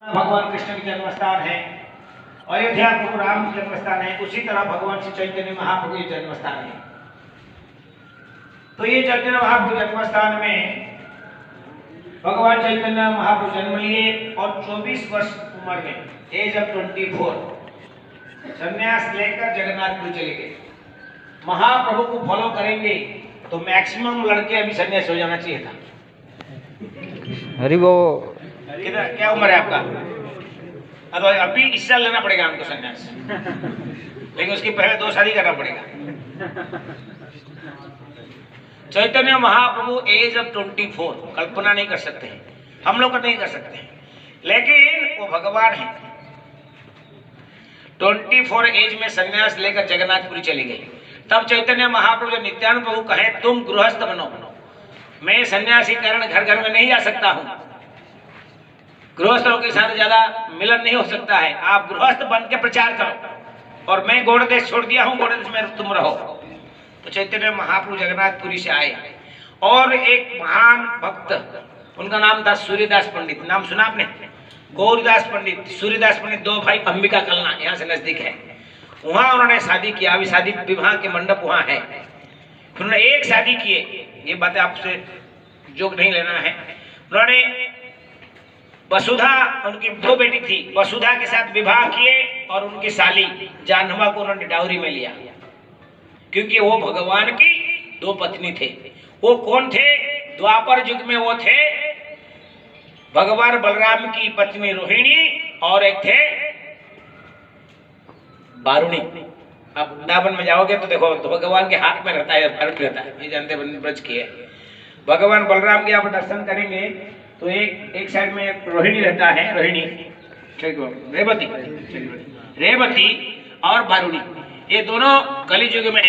भगवान कृष्ण की जन्म स्थान है, अयोध्या प्रभु राम की जन्म स्थान है, उसी तरह भगवान श्री चैतन्य महाप्रभु की जन्म स्थान है। तो ये चैतन्य महाप्रभु जन्म स्थान में भगवान चैतन्य महाप्रभु जन्म लिए और 24 वर्ष उम्र में एज ऑफ 24 संन्यास लेकर जगन्नाथपुरी चले गए। महाप्रभु को फॉलो करेंगे तो मैक्सिमम लड़के अभी संन्यास हो जाना चाहिए था। हरि वो कितना क्या उम्र है आपका? तो अभी इस साल लेना पड़ेगा हमको संन्यास, लेकिन उसकी पहले 2 शादी करना पड़ेगा। चैतन्य महाप्रभु एज ऑफ 24 कल्पना नहीं कर सकते हैं, हम लोग नहीं कर सकते हैं, लेकिन वो भगवान है। 24 एज में संन्यास लेकर जगन्नाथपुरी चले गए। तब चैतन्य महाप्रभु जब नित्यानंद प्रभु कहे तुम गृहस्थ बनो, मैं सन्यासी कारण घर घर में नहीं जा सकता हूं, गृहस्थों के साथ ज्यादा मिलन नहीं हो सकता है, आप गृहस्थ बन के प्रचार करो और मैं गौड़ देश छोड़ दिया हूं, गौड़ देश में तुम रहो। तो चैतन्य महाप्रभु जगन्नाथपुरी से आए और एक महान भक्त, उनका नाम था सूर्यदास पंडित। नाम सुना आपने? गौरदास पंडित, सूर्यदास पंडित, 2 भाई, अंबिका कलना यहाँ से नजदीक है। वहां उन्होंने शादी किया, अभी शादी विवाह के मंडप वहां है। फिर उन्होंने एक शादी किए, ये बातें आपसे जोग नहीं लेना है। उन्होंने वसुधा, उनकी 2 बेटी थी, वसुधा के साथ विवाह किए और उनकी साली जानवा को उन्होंने डाउरी में लिया, क्योंकि वो भगवान की 2 पत्नी थे। वो कौन थे? द्वापर युग में वो थे भगवान बलराम की पत्नी रोहिणी और एक थे बारुणी। अब वृंदावन में जाओगे तो देखो तो भगवान के हाथ में रहता है, फर्क रहता है, ये जानते ब्रज की है। भगवान बलराम के आप दर्शन करेंगे तो एक साइड में रोहिणी रहता है, रोहिणी रेवती और बारुणी, ये दोनों कलियुग में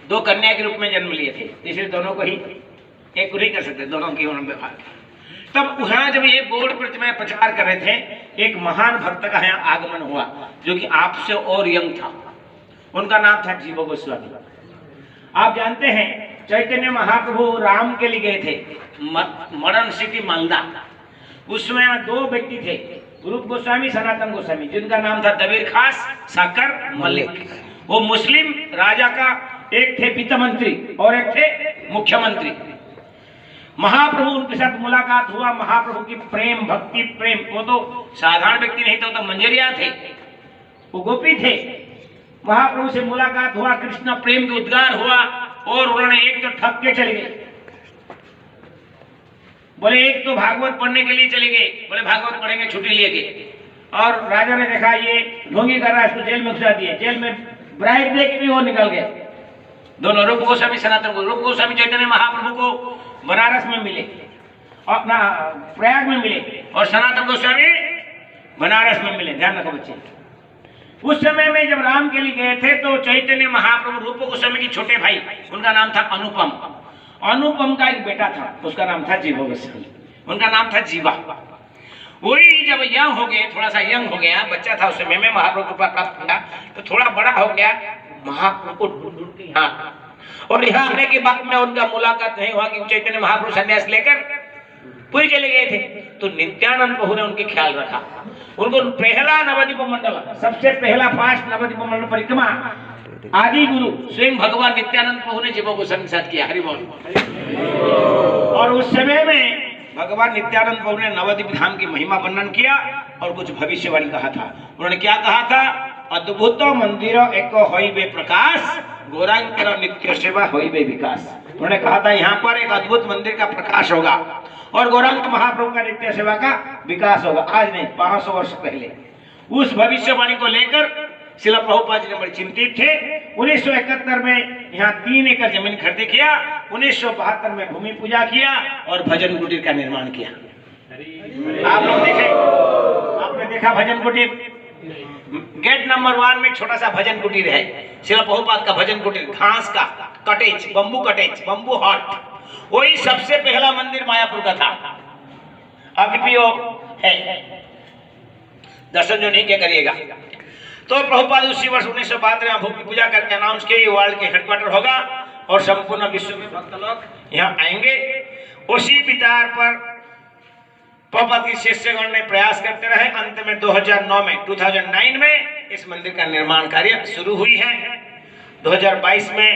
2 कन्या के रूप में जन्म लिए थे, इसलिए दोनों को ही एक नहीं कर सकते, दोनों की व्यवहार। तब वहां जब ये गौड़ ब्रज में प्रचार कर रहे थे, एक महान भक्त का यहाँ आगमन हुआ जो कि आपसे और यंग था। उनका नाम था जीव गोस्वामी। आप जानते हैं चैतन्य महाप्रभु राम के लिए गए थे मरण सिटी मालदा। उसमें 2 व्यक्ति थे, रूप गोस्वामी, सनातन गोस्वामी, जिनका नाम था दबीर खास, साकर मलिक। वो मुस्लिम राजा का एक थे वित्त मंत्री और एक थे मुख्यमंत्री। महाप्रभु उनके साथ मुलाकात हुआ, महाप्रभु की प्रेम भक्ति प्रेम, वो तो साधारण व्यक्ति नहीं थे, वो तो मंजरिया थे, वो गोपी थे। महाप्रभु से मुलाकात हुआ, कृष्ण प्रेम का उद्गार हुआ और उन्होंने एक तो ठग के चले गए, बोले एक तो भागवत पढ़ने के लिए चले गए, बोले भागवत पढ़ेंगे छुट्टी लिए गए। और राजा ने देखा ये ढोंगी कर रहा है, इसको जेल में घुसा दिए। जेल में ब्राइब दे के भी वो निकल गए दोनों, रूप गोस्वामी सनातन को। रूप गोस्वामी चैतन्य महाप्रभु को बनारस में मिले, अपना प्रयाग में मिले, और सनातन गोस्वामी बनारस में मिले। ध्यान रखो बच्चे, उस समय में जब राम के लिए गए थे तो चैतन्य महाप्रभु रूप गोस्वामी की छोटे भाई, उनका नाम था अनुपम। अनुपम का एक बेटा था, उसका नाम था जीवा गोस्वामी, उनका नाम था जीवा। वही जब यंग हो गए, थोड़ा सा यंग हो गया, बच्चा था उस समय में, महाप्रभु को प्राप्त किया तो थोड़ा बड़ा हो गया, महाप्रभु को ढूंढ के यहाँ, और यहाँ आने के बाद में उनका मुलाकात नहीं हुआ कि चैतन्य महाप्रभु संन्यास लेकर पुरी चले गए थे। तो नित्यानंद प्रभु ने उनके ख्याल रखा, उनको पहला नवद्वीप मंडल, सबसे पहला 5 नवद्वीप मंडल परिक्रमा आदि गुरु स्वयं भगवान नित्यानंद प्रभु ने जीव गोस्वामी के साथ किया। हरि बोल। और उस समय में भगवान नित्यानंद प्रभु ने नवद्वीप धाम की महिमा वर्णन किया और कुछ भविष्यवाणी कहा था। उन्होंने क्या कहा था? अद्भुत मंदिर एक होइबे प्रकाश, गौरांग नित्य सेवा होइबे विकास। उन्होंने कहा था यहाँ पर एक अद्भुत मंदिर का प्रकाश होगा और गौरांग महाप्रभु का नित्य सेवा का विकास होगा। आज नहीं, 500 वर्ष पहले उस भविष्यवाणी को लेकर श्रील प्रभुपाद जी ने बड़े चिंतित थे। 1971 में यहाँ 3 एकड़ जमीन खरीद किया, 1972 में भूमि पूजा किया और भजन कुटीर का निर्माण किया। आप लोग देखे, आपने देखा भजन कुटीर? गेट नंबर 1 में छोटा सा भजन कुटीर है, श्रील प्रभुपाद का भजन कुटीर, घास का कटेज, बम्बू हट। वही सबसे पहला मंदिर मायापुर का था, अभी भी वो है, दर्शन जो नहीं क्या करिएगा। तो प्रभुपाद उसी वर्ष 1972 में भूमि पूजा करके अनाउंस किए वर्ल्ड के हेडक्वार्टर होगा और संपूर्ण विश्व में भक्त लोग यहाँ आएंगे। उसी विचार पर प्रभुपाद की शिष्यगण ने प्रयास करते रहे। अंत में 2009 में 2009 में इस मंदिर का निर्माण कार्य शुरू हुई है। 2022 में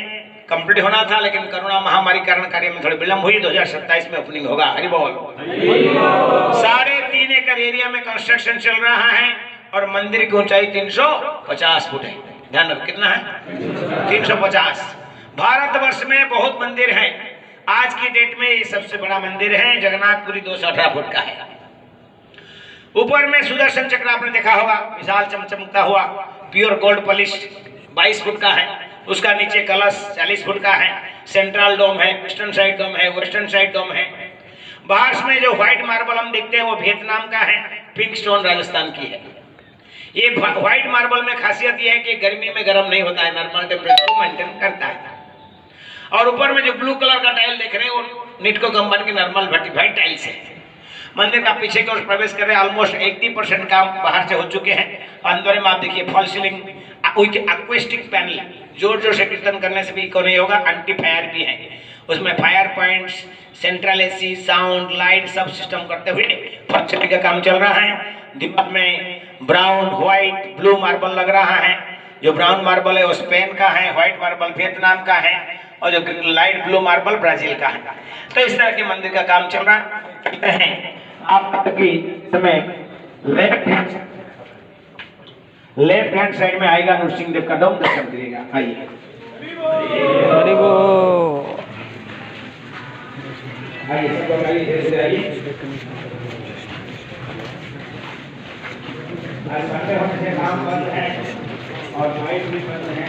कंप्लीट होना था, लेकिन कोरोना महामारी कारण कार्य में थोड़ी विलंब हुई। 2027 में ओपनिंग होगा। हरि बोल। 3.5 एकड़ एरिया में कंस्ट्रक्शन चल रहा है और मंदिर की ऊंचाई 350 फुट है। ध्यान रखो, कितना है? 350। भारतवर्ष में बहुत मंदिर हैं, आज की डेट में ये सबसे बड़ा मंदिर है। जगन्नाथपुरी 218 फुट का है। ऊपर में सुदर्शन चक्र आपने देखा होगा, विशाल चमचमता हुआ, प्योर गोल्ड पॉलिश 22 फुट का है। उसका नीचे कलश 40 फुट का है। सेंट्रल डोम है, ईस्टर्न साइड डोम है, वेस्टर्न साइड डोम है। बाहर में जो व्हाइट मार्बल हम देखते हैं वो वियतनाम का है, पिंक स्टोन राजस्थान की है। ये व्हाइट मार्बल में खासियत ये है कि गर्मी में गर्म नहीं होता है, नॉर्मल टेम्परेचर को मेंटेन करता है। और ऊपर में जो ब्लू कलर का टाइल देख रहे हैं वो निटको कंपनी की नॉर्मल व्हाइट टाइल्स है। मंदिर का पीछे की ओर प्रवेश कर रहे हैं, ऑलमोस्ट 80% काम बाहर से हो चुके हैं। अंदर में आप देखिए फॉल सीलिंग, एक्वेस्टिक पैनल, जोर जोर से कीर्तन करने से भी इको नहीं होगा। एंटीफायर भी है उसमें, fire points, central AC, sound, light सब सिस्टम करते हुए फॉल सीलिंग का काम चल रहा है। दीवार में ब्राउन, व्हाइट, ब्लू मार्बल लग रहा है। जो ब्राउन मार्बल है वो स्पेन का है, व्हाइट मार्बल वियतनाम का है और जो लाइट ब्लू मार्बल ब्राजील का है। तो इस तरह के मंदिर का काम चल रहा है। आप समय लेफ्ट हैंड साइड में आएगा नरसिंह देव का डोम, दर्शन करिएगा। आइए। हरि बोल। आइए सब लोग आइए, धीरे धीरे आइए। आज संडे होने से काम बंद है और लाइट भी बंद है।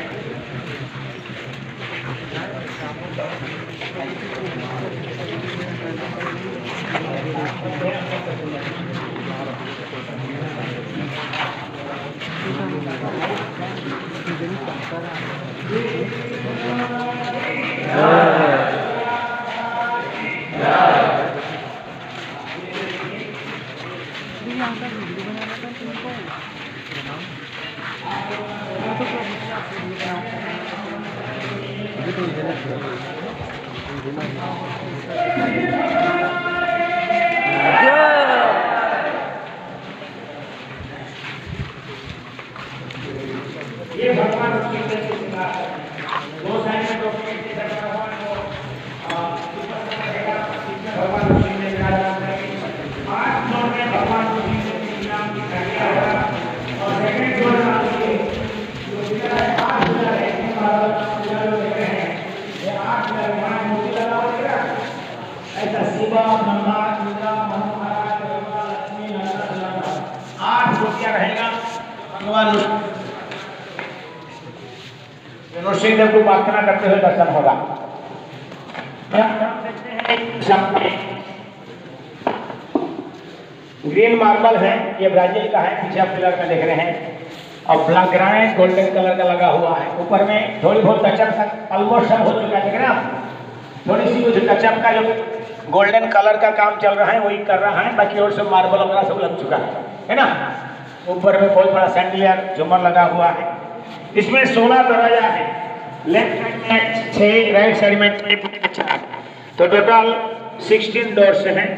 ये भगवान शिव के सिंहासन है। दो साइड में डॉक्यूमेंट लगा हुआ है, भगवान शिव ने विराजमान है। 8 फ्लोर में भगवान शिव ने श्रीराम की खड़िया है और सेकंड फ्लोर में आपके जो पिलर है 8 पिलर है, इन पिलर जो देख रहे हैं ये 8 पिलर वहां मूर्ति लगा हुआ है। ऐसा शिवा, ब्रह्मा, इंद्र, मनु महाराज, ब्रह्मा, लक्ष्मी, नारायण 8 मूर्तियां रहेगा। भगवान नरसिंह देव को प्रार्थना करते हुए दर्शन होगा। ग्रीन मार्बल है, ये ब्राजील का है, पीछे आप पिलर में देख रहे हैं और ब्लैक ग्रेनाइट गोल्डन कलर का लगा हुआ है। ऊपर में थोड़ी बहुत टचअप ऑलमोस्ट सब हो चुका है, देख रहे हैं आप, थोड़ी सी कुछ टचअप का जो गोल्डन कलर का काम चल रहा है वही कर रहा है, बाकी और सब मार्बल वगैरह सब लग चुका है ना। ऊपर में बहुत बड़ा सैंडलियर झूमर लगा हुआ है। इसमें 16 दरवाजा है, लेफ्ट साइड में 6, राइट साइड में 4, तो टोटल 16 डोर्स हैं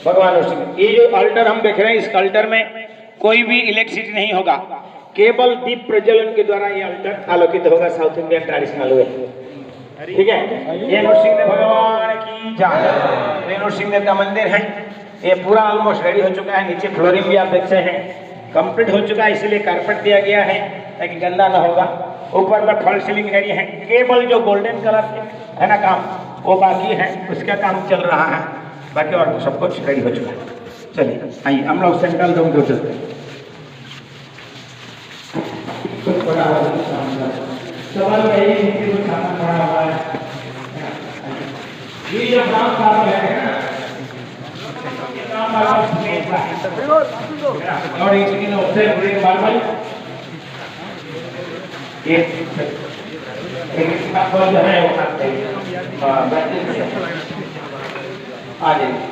भगवान नरसिंह। ये जो अल्टर हम देख रहे हैं, इस अल्टर में कोई भी इलेक्ट्रिसिटी नहीं होगा, केवल दीप प्रज्वलन के द्वारा ये अल्टर आलोकित होगा। साउथ इंडियन ट्रेडिशनल वे, ठीक है। ये नरसिंह देव भगवान की जय। ये नरसिंह देव का मंदिर है, ये पूरा ऑलमोस्ट रेडी हो चुका है। नीचे फ्लोरिंग भी आप देख सकते हैं कंप्लीट हो चुका है, इसलिए कारपेट दिया गया है ताकि गंदा ना होगा। ऊपर में फॉल सीलिंग एरिया है, केवल जो गोल्डन कलर है ना काम वो बाकी है, उसका काम चल रहा है, बाकी और सब कुछ रेडी हो चुका है। चलिए आइए हम लोग सेंट्रल रूम को चलते हैं। सवाल यही है कि सामान पड़ा हुआ है, ये जो काम कर रहे हैं ना, और एक मार्बल जो है वो आ जाएगी।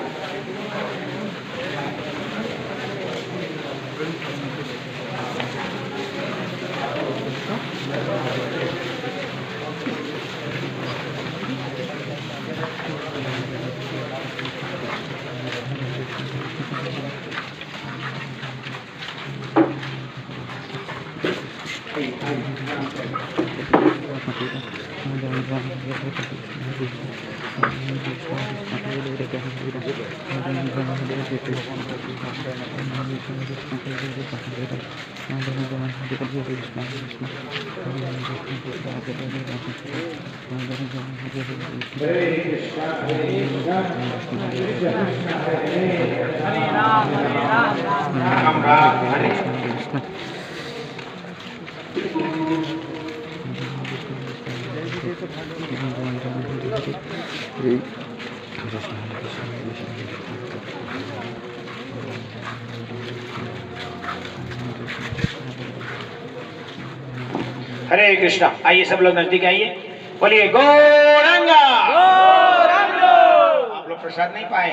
राम राम हरे हरे कृष्णा। आइए सब लोग नजदीक आइए, बोलिए गौरंगा। आप लोग प्रसाद नहीं पाए?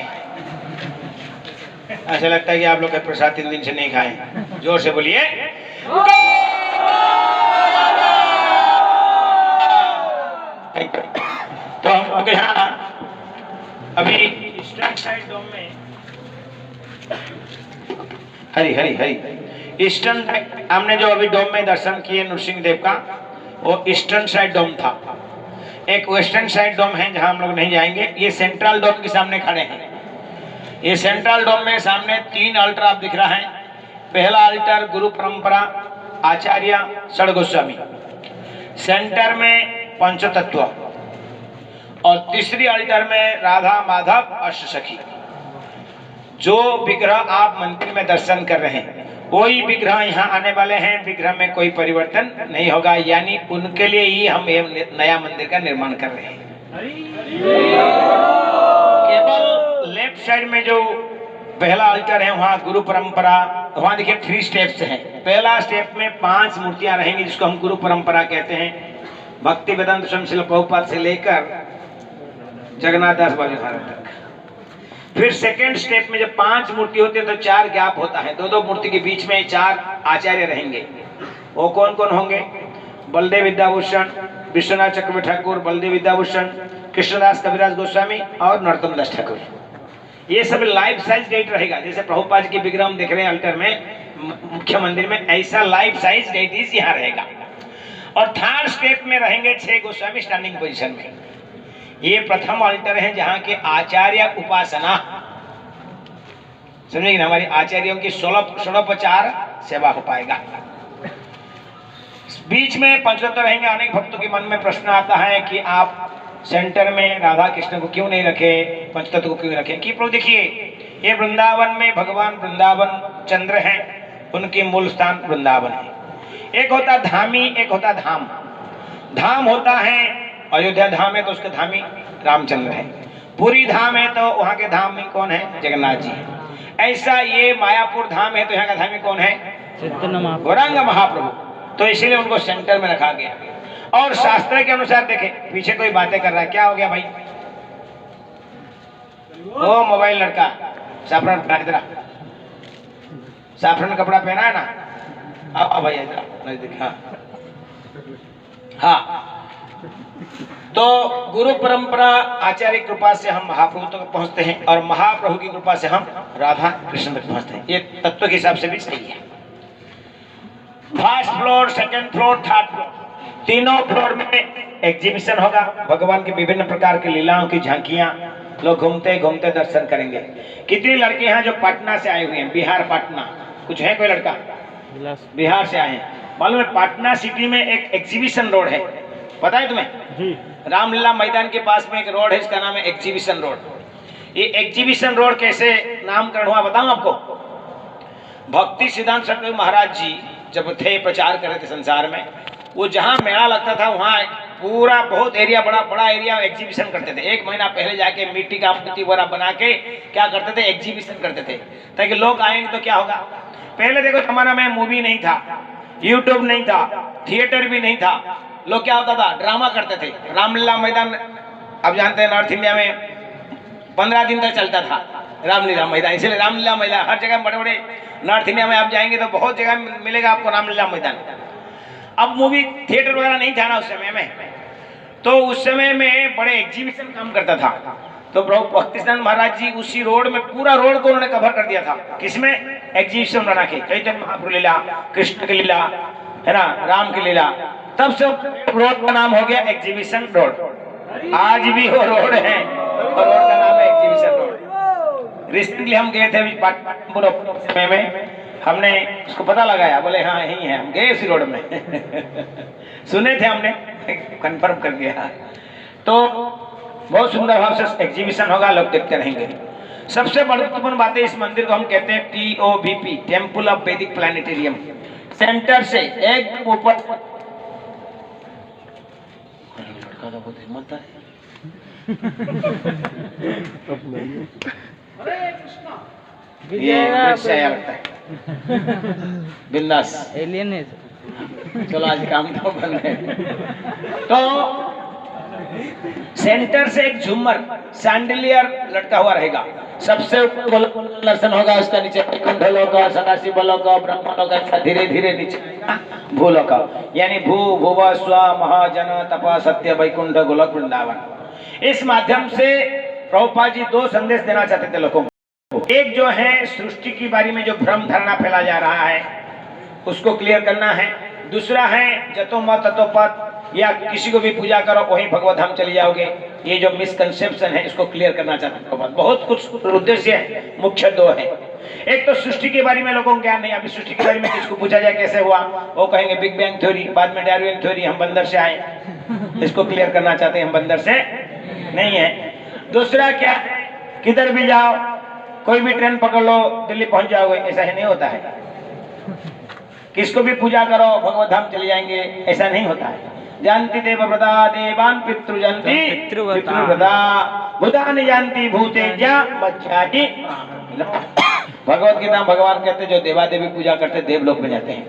ऐसा लगता है कि आप लोग का प्रसाद 3 दिन से नहीं खाए। जोर से बोलिए तो हम लोग यहाँ अभी ईस्टर्न साइड डोम में हरी हरी हरी ईस्टर्न हमने जो अभी डोम में दर्शन किए नृसिंह देव का, वो ईस्टर्न साइड डोम था। एक वेस्टर्न साइड डोम है जहां हम लोग नहीं जाएंगे। ये सेंट्रल डोम के सामने खड़े हैं। ये सेंट्रल डोम में सामने 3 अल्टर आप दिख रहा है। पहला अल्टर गुरु परंपरा आचार्य षड गोस्वामी, सेंटर में पंचतत्व, और तीसरी अल्टर में राधा माधव अष्टसखी। जो विग्रह आप मंदिर में दर्शन कर रहे हैं वही विग्रह यहाँ आने वाले हैं। विग्रह में कोई परिवर्तन नहीं होगा, यानी उनके लिए ही हम ये नया मंदिर का निर्माण कर रहे हैं। केवल लेफ्ट साइड में जो पहला अल्टर है वहाँ गुरु परंपरा, वहाँ देखिए 3 स्टेप्स हैं। पहला स्टेप में 5 मूर्तियां रहेंगी जिसको हम गुरु परंपरा कहते हैं। भक्ति वेदांत स्वामी श्रील प्रभुपाद से लेकर जगन्नाथ दास बाबू महाराज तक। फिर सेकेंड स्टेप में जब 5 मूर्ति होती है तो 4 गैप होता है। 2-2 मूर्ति के बीच में 4 आचार्य रहेंगे। वो कौन कौन होंगे? बलदेव विद्याभूषण, विश्वनाथ चक्रवर्ती ठाकुर, बलदेव विद्याभूषण, कृष्णदास कविराज गोस्वामी और नरोत्तम दास ठाकुर। ये सब लाइफ साइज डेट रहेगा। जैसे प्रभुपाद की विग्रह हम देख रहे हैं अल्टर में मुख्य मंदिर में, ऐसा लाइफ साइज डेट यहाँ रहेगा। और थर्ड स्टेप में रहेंगे 6 गोस्वामी स्टैंडिंग पोजीशन में। ये प्रथम अल्टर है जहां के आचार्य उपासना, समझेंगे ना, हमारी आचार्यों की 16 सेवा हो पाएगा। बीच में पंचतत्व रहेंगे। अनेक भक्तों के मन में प्रश्न आता है कि आप सेंटर में राधा कृष्ण को क्यों नहीं रखे, पंचतत्व को क्यों रखे? कि प्रभु देखिए, ये वृंदावन में भगवान वृंदावन चंद्र हैं, उनके मूल स्थान वृंदावन है। एक होता धामी, एक होता धाम। धाम होता है अयोध्या धाम है तो उसके धामी रामचंद्र है। पुरी धाम है तो वहाँ के धामी कौन है? जगन्नाथ जी है। ऐसा ये मायापुर धाम है तो यहाँ का धामी कौन है? गौरांग महाप्रभु। तो इसीलिए उनको सेंटर में रखा गया। और शास्त्र के अनुसार देखे, पीछे कोई बातें कर रहा है, क्या हो गया भाई? ओ मोबाइल लड़का, साफरन इधर, साफरन कपड़ा पहना है ना? आओ भाई इधर नजदीक। हाँ, तो गुरु परंपरा आचार्य की कृपा से हम महाप्रभु तक पहुंचते हैं और महाप्रभु की कृपा से हम राधा कृष्ण तक पहुंचते हैं। ये तत्व के हिसाब से भी सही है। First floor, second floor, third floor, तीनों फ्लोर में एग्जीबिशन होगा। भगवान की विभिन्न प्रकार की लीलाओं की झांकियां लोग घूमते घूमते दर्शन करेंगे। कितनी लड़के हैं जो पटना से आए हुए हैं? बिहार, पटना, कुछ है कोई लड़का बिहार से आए हैं? मालूम है पटना सिटी में एक एग्जीबिशन रोड है, पता है तुम्हें? जी। रामलीला मैदान के पास में एक रोड है, इसका नाम है एग्जीबिशन रोड। ये एग्जीबिशन रोड कैसे नामकरण हुआ बताऊं आपको? भक्ति सिद्धांत सरस्वती महाराज जी जब थे, प्रचार कर रहे थे संसार में, वो जहाँ मेला लगता था वहाँ पूरा बहुत एरिया, बड़ा एरिया एग्जीबिशन करते थे। 1 महीना पहले जाके मिट्टी का मूर्ति वगैरह बना के क्या करते थे? एग्जीबिशन करते थे, ताकि लोग आएंगे तो क्या होगा। पहले देखो जमाना में मूवी नहीं था, यूट्यूब नहीं था, थिएटर भी नहीं था। लोग क्या होता था? ड्रामा करते थे। रामलीला मैदान अब जानते हैं नॉर्थ इंडिया में 15 दिन तक चलता था रामलीला मैदान। इसलिए रामलीला मैदान हर जगह, बड़े बड़े नॉर्थ इंडिया में आप जाएंगे तो बहुत जगह मिलेगा आपको रामलीला मैदान। अब मूवी थिएटर वगैरह नहीं था ना उस समय में, तो उस समय में बड़े एग्जीबिशन काम करता था। तो प्रभु भक्ति सिद्धांत महाराज जी उसी रोड में, पूरा रोड को उन्होंने कवर कर दिया था। किसमें? एग्जीबिशन बना के। चैतन्य महाप्रभु लीला, कृष्ण की लीला, है ना, राम की लीला, तब से रोड का नाम हो गया एग्जीबिशन रोड। आज भी वो रोड है और रोड का नाम है एग्जीबिशन रोड। रिसेंटली हम गए थे समय में, हमने उसको पता लगाया, बोले हाँ यही है, हम गए उसी रोड में सुने थे हमने, कंफर्म कर दिया। तो बहुत सुंदर भाव से एग्जीबिशन होगा, लोग देखते रहेंगे। सबसे महत्वपूर्ण बात है, इस मंदिर को हम कहते हैं TOVP, टेम्पल ऑफ वैदिक प्लानिटेरियम। सेंटर से एक ऊपर बहुत हिम्मत है ये लगता है बिंदास एलियन है। चलो आज काम तो बन है। तो सेंटर से एक झूमर सैंडलियर लटका हुआ रहेगा, सबसे ऊपर दर्शन होगा, उसका नीचे वैकुंठ लोक, सदाशिव लोक, ब्रह्म लोक, ऐसा धीरे धीरे नीचे भूलोक, यानी भू भुव स्व महाजन तप सत्य वैकुंठ गोलोक वृंदावन। इस माध्यम से प्रभुपाद जी दो संदेश देना चाहते थे लोगों को। एक जो है सृष्टि के बारे में जो भ्रम धारणा फैला जा रहा है उसको क्लियर करना है। दूसरा है जतो मत ततो पत, या किसी को भी पूजा करो वही भगवत धाम चली जाओगे, ये जो मिसकंसेप्शन है इसको क्लियर करना चाहते हैं। बहुत कुछ उद्देश्य है, मुख्य दो है। एक तो सृष्टि के बारे में लोगों को ज्ञान नहीं, अभी सृष्टि के बारे में किसको पूछा जाए कैसे हुआ, वो कहेंगे बिग बैंग थ्योरी, बाद में डार्विन थ्योरी, हम बंदर से आए, इसको क्लियर करना चाहते हैं, हम बंदर से नहीं है। दूसरा क्या है, किधर भी जाओ, कोई भी ट्रेन पकड़ लो दिल्ली पहुंच जाओगे, ऐसा ही नहीं होता है। किसको भी पूजा करो भगवत धाम चले जाएंगे, ऐसा नहीं होता है। जानती देवव्रता देवान पितृजंती पितृव्रता भूतानि जानती भूतेजा मच्छाति। भगवत गीता भगवान कहते जो देवा देवी पूजा करते देवलोक में जाते हैं,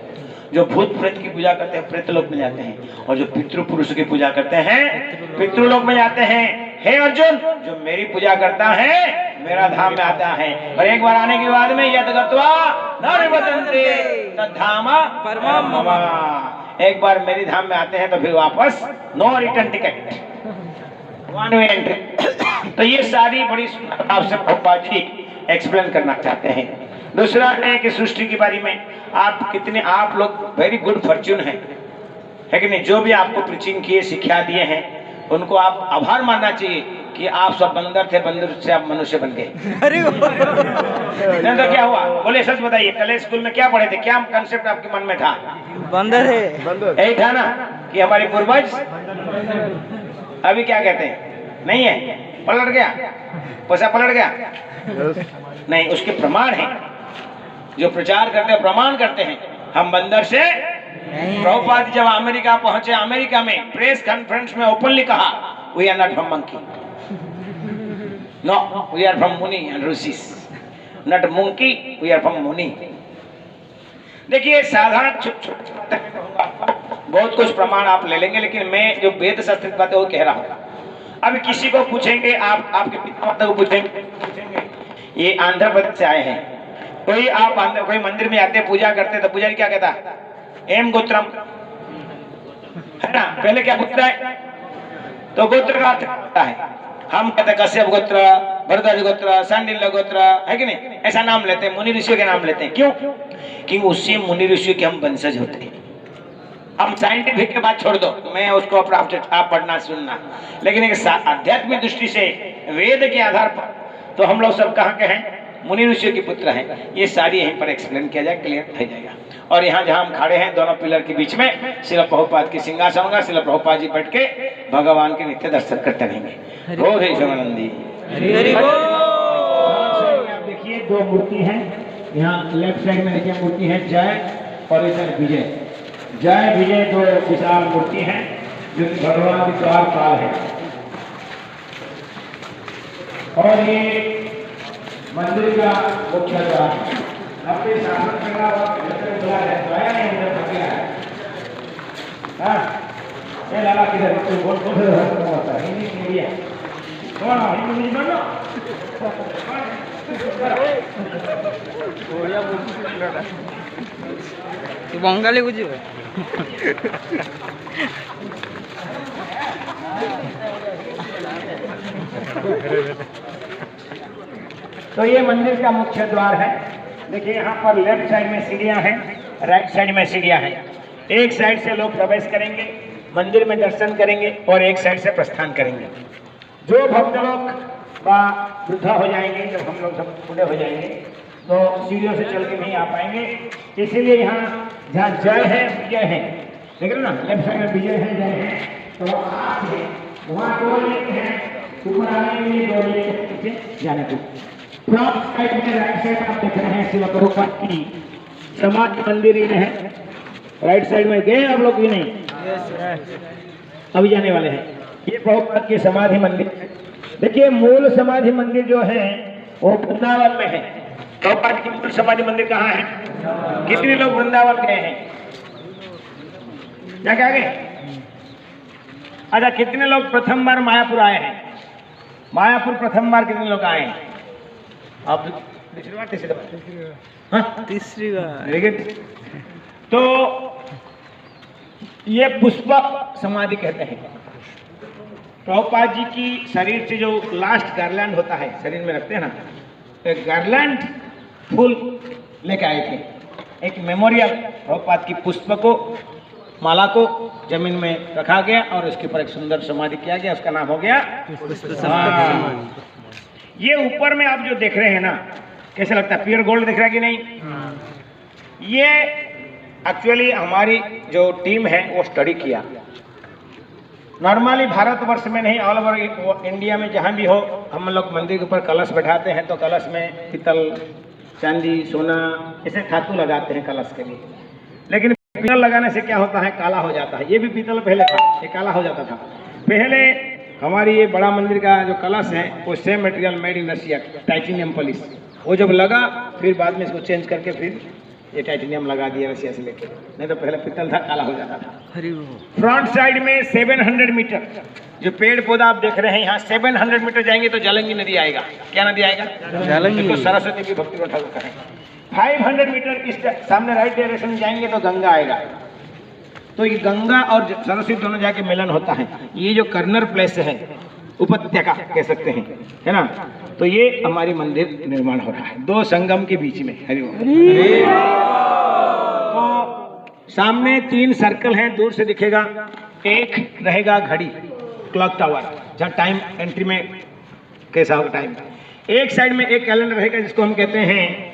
जो भूत प्रेत की पूजा करते हैं प्रेतलोक में जाते हैं, और जो पितृ पुरुष की पूजा करते हैं पितृलोक में जाते हैं। हे अर्जुन, जो मेरी पूजा करता है मेरा धाम में आता है, और एक बार आने के बाद में यद गत्वा न निवर्तन्ते तद्धाम परमं मम। एक बार मेरी धाम में आते हैं तो फिर वापस no return ticket, one way entry. तो ये सारी बड़ी आपसे प्रभुपाद जी एक्सप्लेन करना चाहते हैं। दूसरा है कि सृष्टि के बारे में आप कितने, आप लोग वेरी गुड फॉर्च्यून है कि नहीं, जो भी आपको प्रीचिंग किए शिक्षा दिए हैं उनको आप आभार मानना चाहिए कि आप सब बंदर थे, बंदर से आप मनुष्य बन गए। नहीं तो क्या हुआ, बोले सच बताइए, कल स्कूल में क्या पढ़े थे, क्या कंसेप्ट आपके मन में था? बंदर है, यही था ना कि हमारी पूर्वज। अभी क्या कहते हैं, नहीं है, पलट गया, पैसा पलट गया नहीं, उसके प्रमाण है, जो प्रचार करते हैं प्रमाण करते हैं हम बंदर से। प्रभुपाद जब अमेरिका पहुंचे, अमेरिका में प्रेस कॉन्फ्रेंस में ओपनली कहा, we are not from monkey, no we are from muni and rishis, not monkey, we are from muni. देखिए साधारण बहुत कुछ प्रमाण आप ले लेंगे, लेकिन मैं जो वेद शास्त्रिक बातें वो कह रहा हूँ। अभी किसी को पूछेंगे, आप आपके पिता माता को पूछेंगे, ये आंध्र प्रदेश से आए हैं, कोई आप कोई मंदिर में आते पूजा करते तो पुजारी क्या कहता, एम गोत्रम, है ना, पहले क्या पूछता है, तो गोत्र का अर्थ होता है, हम कहते कश्यप गोत्र, भरद्वाज गोत्र, सांडिल्य गोत्र, है कि नहीं, ऐसा नाम लेते हैं, मुनि ऋषियों के नाम लेते हैं। क्यों? क्योंकि उससे मुनि ऋषियों के हम वंशज होते हैं। हम साइंटिफिक के बात छोड़ दो, मैं उसको आप पढ़ना सुनना, लेकिन एक आध्यात्मिक दृष्टि से वेद के आधार पर तो हम लोग सब कहाँ के हैं, मुनि ऋषियों के पुत्र हैं। ये सारी यहीं पर एक्सप्लेन किया जाए, क्लियर हो जाएगा। और यहाँ जहाँ हम खड़े हैं दोनों पिलर के बीच में श्रील प्रभुपाद की सिंहासन होगा, श्रील प्रभुपाद जी बैठ के भगवान के नित्य दर्शन करते रहेंगे। हो रे शिवानंदी। आप देखिए दो मूर्ति हैं, यहाँ लेफ्ट साइड में देखिए मूर्ति है जय और इधर विजय। जय विजय दो विशाल मूर्ति हैं जो भगवान के द्वार काल है। और ये मंदिर का मुख्य द्वार है। अपने शासन का बोला है, आया नहीं उधर थक गया है। हाँ, ये लाला किधर होता है, हिंदी मीडिया कौन हो, हिंदी मीडिया बनो तू बंगाली बुझे। तो ये मंदिर का मुख्य द्वार है। देखिए यहाँ पर लेफ्ट साइड में सीढ़ियाँ हैं, राइट साइड में सीढ़ियाँ हैं। एक साइड से लोग प्रवेश करेंगे, मंदिर में दर्शन करेंगे और एक साइड से प्रस्थान करेंगे। जो भक्त लोग वृद्धा हो जाएंगे, जब हम लोग सब बूढ़े हो जाएंगे तो सीढ़ियों से चल के नहीं आ पाएंगे, इसीलिए यहाँ जहाँ जय है विजय है, देख रहे ना, लेफ्ट साइड में विजय है, जय है, तो वहाँ दो लिंक है, ऊपर आने के लिए दो लिंक है, नीचे जाने को। फ्रंट साइड में राइट साइड आप देख रहे हैं शिव प्रभुपाद की समाधि मंदिर ही है। राइट साइड में गए आप लोग भी नहीं, अभी जाने वाले हैं। ये प्रभुपाद की समाधि मंदिर। देखिए मूल समाधि मंदिर जो है वो वृंदावन में है। प्रभुपाद की मूल समाधि मंदिर कहाँ है? कितने लोग वृंदावन गए हैं? क्या क्या गए? अच्छा, कितने लोग प्रथम बार मायापुर आए हैं? मायापुर प्रथम बार कितने लोग आए हैं? आप दूसरी बार, तीसरी बार? हाँ, तीसरी बार। Very good. तो ये पुष्पक समाधि कहते हैं। प्रभुपाद जी की शरीर से जो लास्ट गार्लैंड होता है, शरीर में रखते हैं ना, एक गार्लैंड फूल लेके आए थे। एक मेमोरियल प्रभुपाद की पुष्प को, माला को जमीन में रखा गया और उसके ऊपर एक सुंदर समाधि किया गया, उसका नाम हो गया ये ऊपर में आप जो देख रहे हैं ना, कैसा लगता है? प्योर गोल्ड दिख रहा है कि नहीं? ये एक्चुअली हमारी जो टीम है वो स्टडी किया। नॉर्मली भारतवर्ष में नहीं, ऑल ओवर इंडिया में जहाँ भी हो, हम लोग मंदिर के ऊपर कलश बैठाते हैं तो कलश में पीतल, चांदी, सोना ऐसे धातु लगाते हैं कलश के लिए। लेकिन पीतल लगाने से क्या होता है? काला हो जाता है। ये भी पीतल पहले था, ये काला हो जाता था। पहले हमारी ये बड़ा मंदिर का जो कलश है वो same material made in Russia, titanium polish. वो जब लगा फिर बाद में इसको चेंज करके फिर ये टाइटेनियम लगा दिया रशिया से लेके, नहीं तो पहले पीतल था, काला हो जाता था। फ्रंट साइड में 700 मीटर जो पेड़ पौधा आप देख रहे हैं, यहाँ 700 मीटर जाएंगे तो जालंगी नदी आएगा। क्या नदी आएगा? जालंगी। तो सरस्वती की भक्ति ठाकुर का है। 500 मीटर इस सामने राइट डायरेक्शन में जाएंगे तो गंगा आएगा। तो ये गंगा और सरस्वती दोनों जाके मिलन होता है। ये जो कर्नर प्लेस है, उपत्यका कह सकते हैं, है ना। तो ये हमारी मंदिर निर्माण हो रहा है दो संगम के बीच में। हरि ओम। तो सामने 3 सर्कल हैं, दूर से दिखेगा। एक रहेगा घड़ी, क्लॉक टावर, जहाँ टाइम एंट्री में कैसा होगा टाइम। एक साइड में एक कैलेंडर रहेगा जिसको हम कहते हैं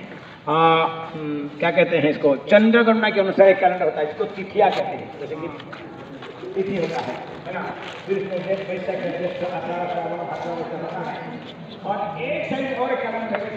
क्या कहते हैं इसको, चंद्रगणना के अनुसार एक कैलेंडर होता है जिसको तिथियां कहते हैं। जैसे कि तिथि होता है ना, फिर इसमें डेट, पैसा, और एक साइड और एक कैलेंडर है।